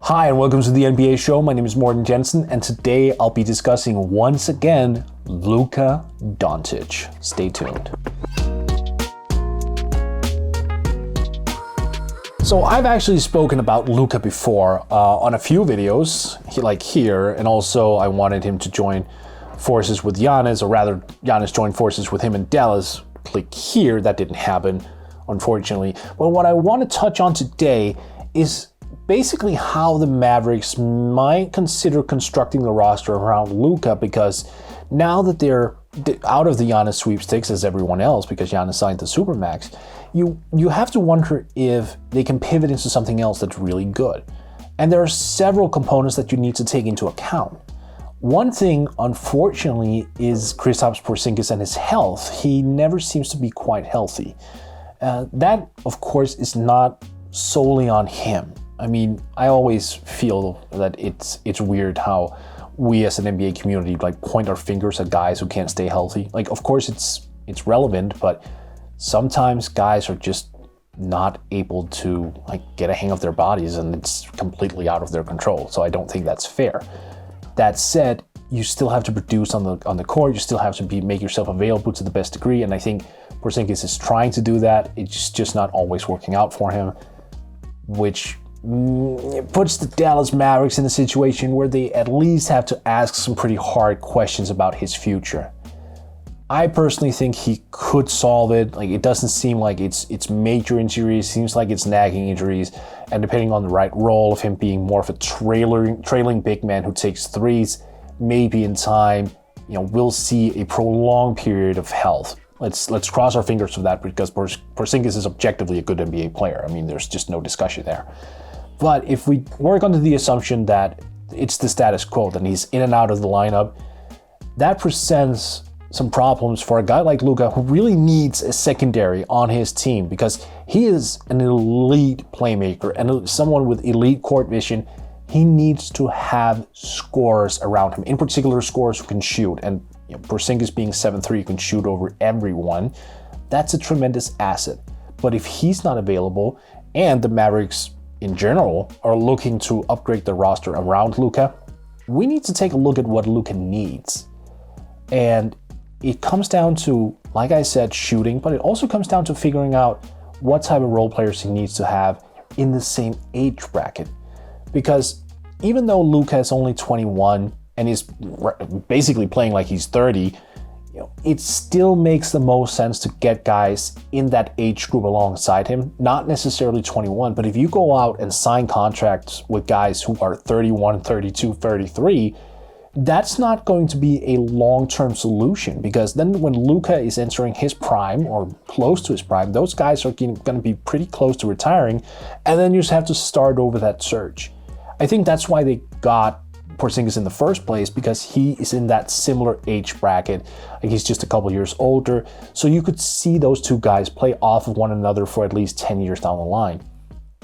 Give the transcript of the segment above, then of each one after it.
Hi and welcome to the NBA show. My name is Morten Jensen and today I'll be discussing once again Luka Doncic. Stay tuned. So I've actually spoken about Luka before on a few videos, like here, and also I wanted him to join forces with Giannis, or rather Giannis joined forces with him in Dallas. Click here, that didn't happen, unfortunately. But what I want to touch on today is basically how the Mavericks might consider constructing the roster around Luka, because now that they're out of the Giannis sweepstakes as everyone else, because Giannis signed the Supermax, you have to wonder if they can pivot into something else that's really good. And there are several components that you need to take into account. One thing, unfortunately, is Kristaps Porzingis and his health. He never seems to be quite healthy. That, of course, is not solely on him. I mean, I always feel that it's weird how we as an NBA community point our fingers at guys who can't stay healthy. Of course it's relevant, but sometimes guys are just not able to get a hang of their bodies and it's completely out of their control. So I don't think that's fair. That said, you still have to produce on the court. You still have to make yourself available to the best degree. And I think Porzingis is trying to do that. It's just not always working out for him, which puts the Dallas Mavericks in a situation where they at least have to ask some pretty hard questions about his future. I personally think he could solve it. It doesn't seem like it's major injuries. It seems like it's nagging injuries. And depending on the right role of him being more of a trailing big man who takes threes, maybe in time, we'll see a prolonged period of health. Let's cross our fingers for that, because Porzingis is objectively a good NBA player. I mean, there's just no discussion there. But if we work under the assumption that it's the status quo, that he's in and out of the lineup, that presents some problems for a guy like Luka, who really needs a secondary on his team, because he is an elite playmaker and someone with elite court vision. He needs to have scorers around him, in particular scorers who can shoot. And Porzingis being 7'3", can shoot over everyone. That's a tremendous asset. But if he's not available, and the Mavericks in general are looking to upgrade the roster around Luka, we need to take a look at what Luka needs. And it comes down to, like I said, shooting, but it also comes down to figuring out what type of role players he needs to have in the same age bracket. Because even though Luka is only 21 and is basically playing like he's 30, it still makes the most sense to get guys in that age group alongside him, not necessarily 21, but if you go out and sign contracts with guys who are 31, 32, 33, that's not going to be a long-term solution, because then when Luka is entering his prime or close to his prime, those guys are going to be pretty close to retiring, and then you just have to start over that surge. I think that's why they got Porzingis in the first place, because he is in that similar age bracket. He's just a couple years older, so you could see those two guys play off of one another for at least 10 years down the line.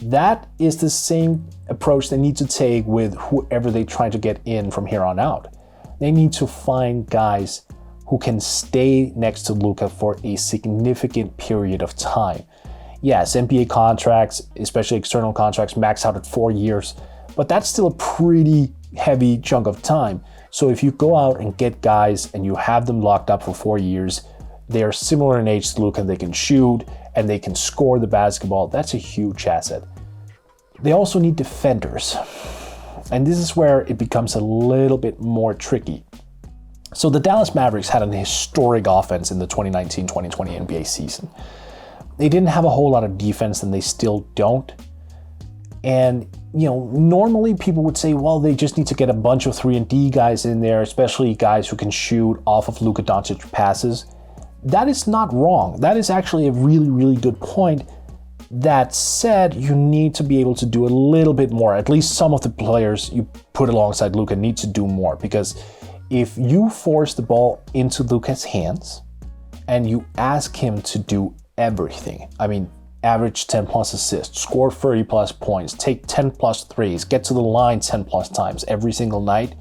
That is the same approach they need to take with whoever they try to get in from here on out. They need to find guys who can stay next to Luka for a significant period of time. Yes, NBA contracts, especially external contracts, max out at 4 years, but that's still a pretty heavy chunk of time. So if you go out and get guys and you have them locked up for 4 years, they are similar in age to Luka, they can shoot and they can score the basketball, that's a huge asset. They also need defenders. And this is where it becomes a little bit more tricky. So the Dallas Mavericks had an historic offense in the 2019-2020 NBA season. They didn't have a whole lot of defense, and they still don't. And normally people would say, well, they just need to get a bunch of 3-and-D guys in there, especially guys who can shoot off of Luka Doncic passes. That is not wrong. That is actually a really, really good point. That said, you need to be able to do a little bit more. At least some of the players you put alongside Luka need to do more, because if you force the ball into Luka's hands and you ask him to do everything, average 10 plus assists, score 30 plus points, take 10 plus threes, get to the line 10 plus times every single night,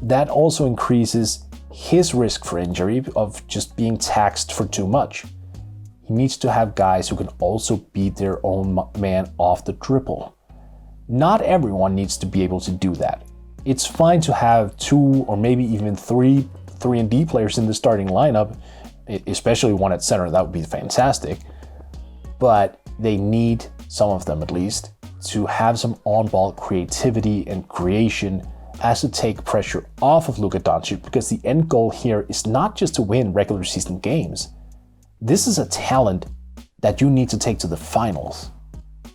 that also increases his risk for injury of just being taxed for too much. He needs to have guys who can also beat their own man off the dribble. Not everyone needs to be able to do that. It's fine to have 2 or maybe even 3 3-and-D players in the starting lineup, especially one at center. That would be fantastic. But they need, some of them at least, to have some on-ball creativity and creation as to take pressure off of Luka Doncic, because the end goal here is not just to win regular season games. This is a talent that you need to take to the finals,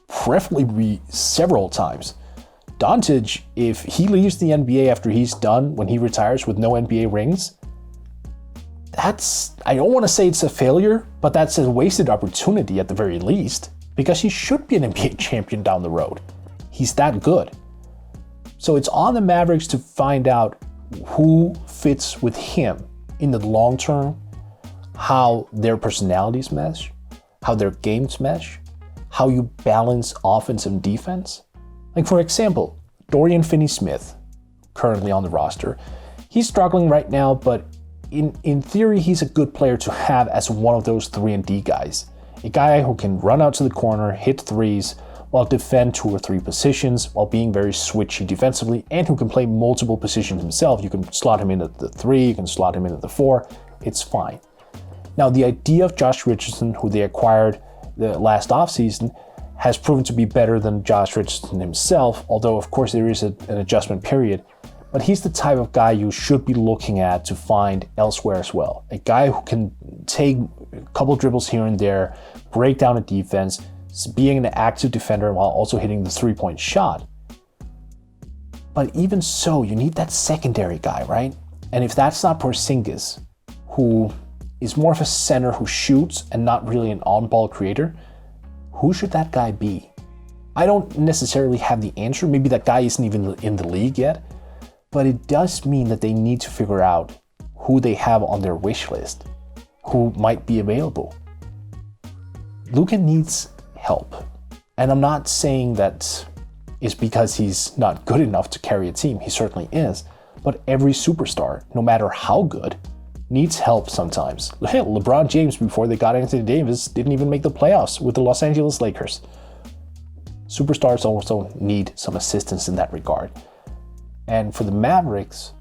preferably several times. Doncic, if he leaves the NBA after he's done, when he retires with no NBA rings, I don't want to say it's a failure, but that's a wasted opportunity at the very least, because he should be an NBA champion down the road. He's that good. So it's on the Mavericks to find out who fits with him in the long term, how their personalities mesh, how their games mesh, how you balance offense and defense. Like, for example, Dorian Finney-Smith, currently on the roster. He's struggling right now, but in theory, he's a good player to have as one of those 3-and-D guys. A guy who can run out to the corner, hit threes, while defend 2 or 3 positions, while being very switchy defensively, and who can play multiple positions himself. You can slot him in at the 3, you can slot him in at the 4, it's fine. Now, the idea of Josh Richardson, who they acquired the last offseason, has proven to be better than Josh Richardson himself, although of course there is an adjustment period. But he's the type of guy you should be looking at to find elsewhere as well. A guy who can take a couple dribbles here and there, break down a defense, being an active defender while also hitting the 3-point shot. But even so, you need that secondary guy, right? And if that's not Porzingis, who is more of a center who shoots and not really an on-ball creator, who should that guy be? I don't necessarily have the answer. Maybe that guy isn't even in the league yet. But it does mean that they need to figure out who they have on their wish list, who might be available. Luka needs help. And I'm not saying that it's because he's not good enough to carry a team. He certainly is. But every superstar, no matter how good, needs help sometimes. LeBron James, before they got Anthony Davis, didn't even make the playoffs with the Los Angeles Lakers. Superstars also need some assistance in that regard. And for the Mavericks,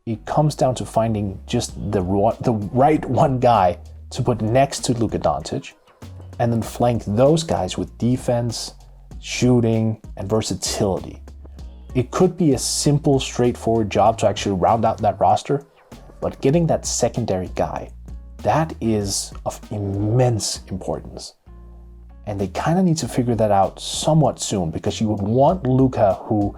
it comes down to finding just the right one guy to put next to Luka Doncic, and then flank those guys with defense, shooting, and versatility. It could be a simple, straightforward job to actually round out that roster, but getting that secondary guy, that is of immense importance. And they kind of need to figure that out somewhat soon, because you would want Luka, who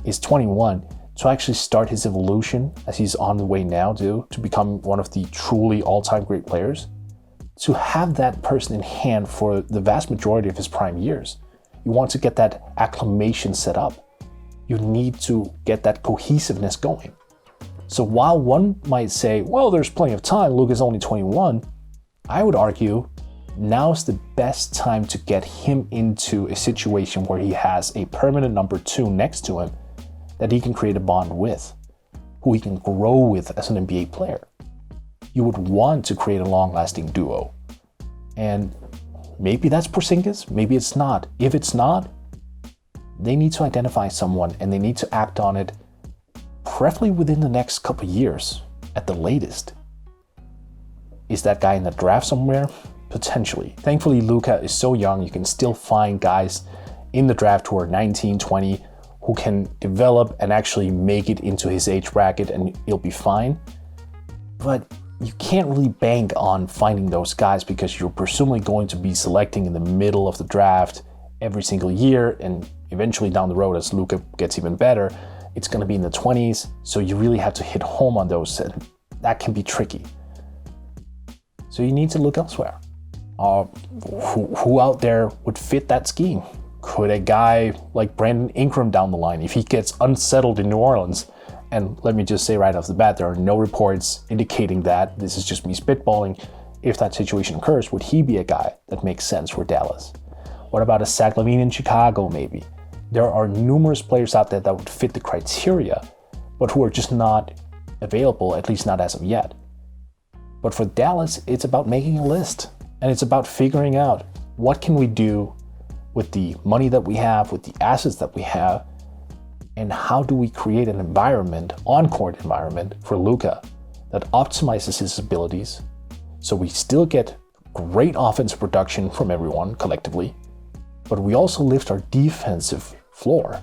is 21, to actually start his evolution, as he's on the way now to become one of the truly all-time great players, to have that person in hand for the vast majority of his prime years. You want to get that acclimation set up. You need to get that cohesiveness going. So while one might say, well, there's plenty of time, Luka's only 21, I would argue now's the best time to get him into a situation where he has a permanent number 2 next to him that he can create a bond with, who he can grow with as an NBA player. You would want to create a long-lasting duo. And maybe that's Porzingis, maybe it's not. If it's not, they need to identify someone and they need to act on it, preferably within the next couple of years at the latest. Is that guy in the draft somewhere? Potentially. Thankfully, Luka is so young, you can still find guys in the draft who are 19, 20, who can develop and actually make it into his age bracket, and he'll be fine. But you can't really bank on finding those guys, because you're presumably going to be selecting in the middle of the draft every single year, and eventually down the road, as Luka gets even better, it's going to be in the 20s. So you really have to hit home on those, and that can be tricky. So you need to look elsewhere. Who out there would fit that scheme? Could a guy like Brandon Ingram down the line, if he gets unsettled in New Orleans, and let me just say right off the bat, there are no reports indicating that, this is just me spitballing, if that situation occurs, would he be a guy that makes sense for Dallas? What about a Zach LaVine in Chicago maybe? There are numerous players out there that would fit the criteria, but who are just not available, at least not as of yet. But for Dallas, it's about making a list, and it's about figuring out what can we do with the money that we have, with the assets that we have, and how do we create an environment, on-court environment for Luka that optimizes his abilities so we still get great offensive production from everyone collectively, but we also lift our defensive floor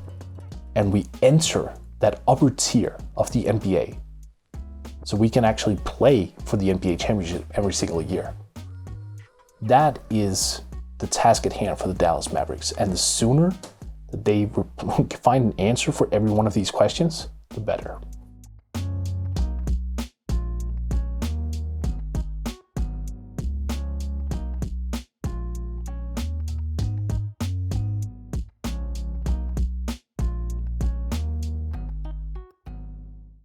and we enter that upper tier of the NBA so we can actually play for the NBA championship every single year. That is the task at hand for the Dallas Mavericks, and the sooner that they find an answer for every one of these questions, the better.